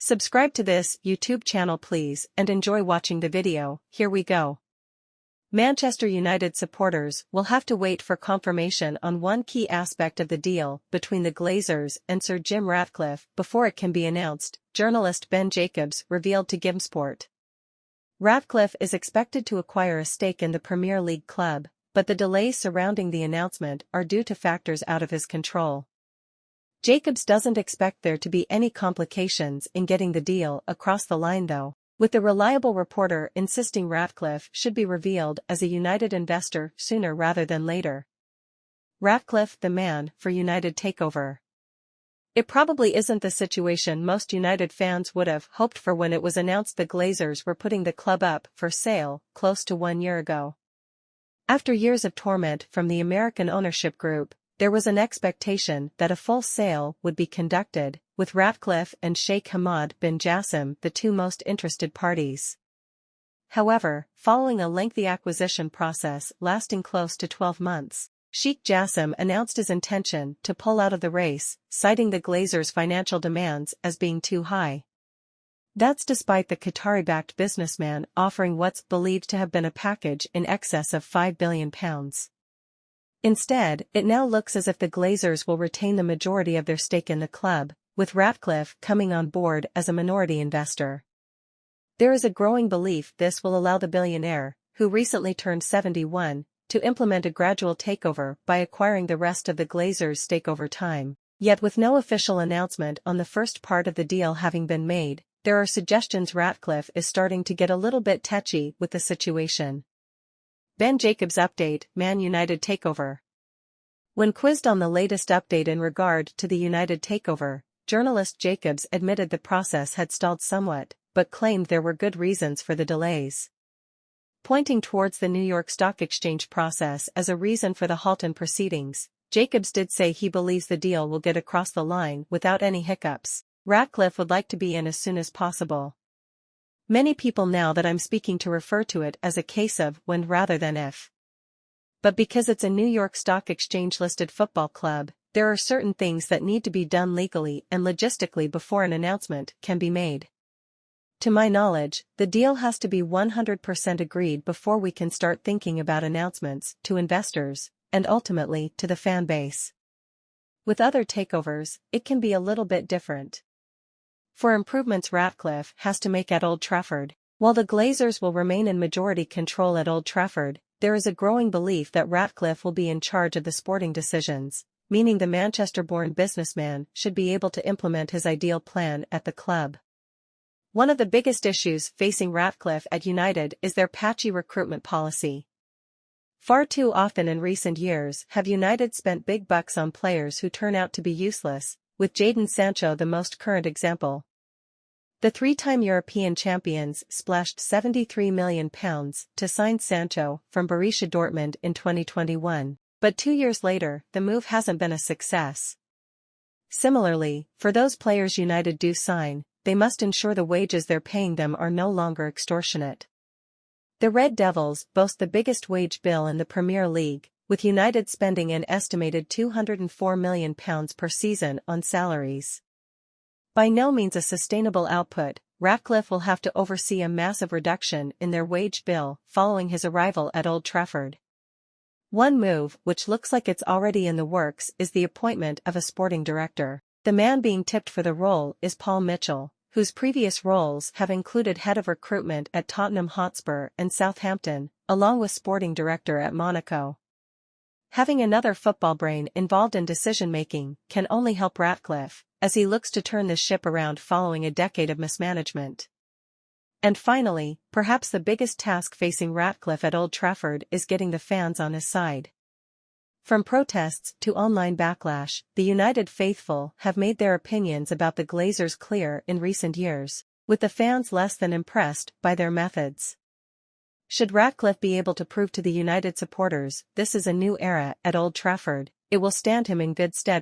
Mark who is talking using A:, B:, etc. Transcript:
A: Subscribe to this YouTube channel please and enjoy watching the video. Here we go. Manchester United supporters will have to wait for confirmation on one key aspect of the deal between the Glazers and Sir Jim Ratcliffe before it can be announced, journalist Ben Jacobs revealed to GimSport. Ratcliffe is expected to acquire a stake in the Premier League club, but the delays surrounding the announcement are due to factors out of his control. Jacobs doesn't expect there to be any complications in getting the deal across the line though, with the reliable reporter insisting Ratcliffe should be revealed as a United investor sooner rather than later. Ratcliffe the man for United takeover. It probably isn't the situation most United fans would have hoped for when it was announced the Glazers were putting the club up for sale close to 1 year ago. After years of torment from the American ownership group, there was an expectation that a full sale would be conducted, with Ratcliffe and Sheikh Hamad bin Jassim the two most interested parties. However, following a lengthy acquisition process lasting close to 12 months, Sheikh Jassim announced his intention to pull out of the race, citing the Glazers' financial demands as being too high. That's despite the Qatari-backed businessman offering what's believed to have been a package in excess of £5 billion. Instead, it now looks as if the Glazers will retain the majority of their stake in the club, with Ratcliffe coming on board as a minority investor. There is a growing belief this will allow the billionaire, who recently turned 71, to implement a gradual takeover by acquiring the rest of the Glazers' stake over time. Yet with no official announcement on the first part of the deal having been made, there are suggestions Ratcliffe is starting to get a little bit touchy with the situation. Ben Jacobs update, Man United takeover. When quizzed on the latest update in regard to the United takeover, journalist Jacobs admitted the process had stalled somewhat, but claimed there were good reasons for the delays. Pointing towards the New York Stock Exchange process as a reason for the halt in proceedings, Jacobs did say he believes the deal will get across the line without any hiccups. Ratcliffe would like to be in as soon as possible. Many people now that I'm speaking to refer to it as a case of when rather than if. But because it's a New York Stock Exchange-listed football club, there are certain things that need to be done legally and logistically before an announcement can be made. To my knowledge, the deal has to be 100% agreed before we can start thinking about announcements to investors, and ultimately to the fan base. With other takeovers, it can be a little bit different. For improvements Ratcliffe has to make at Old Trafford. While the Glazers will remain in majority control at Old Trafford, there is a growing belief that Ratcliffe will be in charge of the sporting decisions, meaning the Manchester-born businessman should be able to implement his ideal plan at the club. One of the biggest issues facing Ratcliffe at United is their patchy recruitment policy. Far too often in recent years have United spent big bucks on players who turn out to be useless, with Jadon Sancho the most current example. The three-time European champions splashed £73 million to sign Sancho from Borussia Dortmund in 2021, but 2 years later the move hasn't been a success. Similarly, for those players United do sign, they must ensure the wages they're paying them are no longer extortionate. The Red Devils boast the biggest wage bill in the Premier League, with United spending an estimated £204 million per season on salaries. By no means a sustainable output, Ratcliffe will have to oversee a massive reduction in their wage bill following his arrival at Old Trafford. One move, which looks like it's already in the works, is the appointment of a sporting director. The man being tipped for the role is Paul Mitchell, whose previous roles have included head of recruitment at Tottenham Hotspur and Southampton, along with sporting director at Monaco. Having another football brain involved in decision-making can only help Ratcliffe, as he looks to turn the ship around following a decade of mismanagement. And finally, perhaps the biggest task facing Ratcliffe at Old Trafford is getting the fans on his side. From protests to online backlash, the United faithful have made their opinions about the Glazers clear in recent years, with the fans less than impressed by their methods. Should Ratcliffe be able to prove to the United supporters this is a new era at Old Trafford, it will stand him in good stead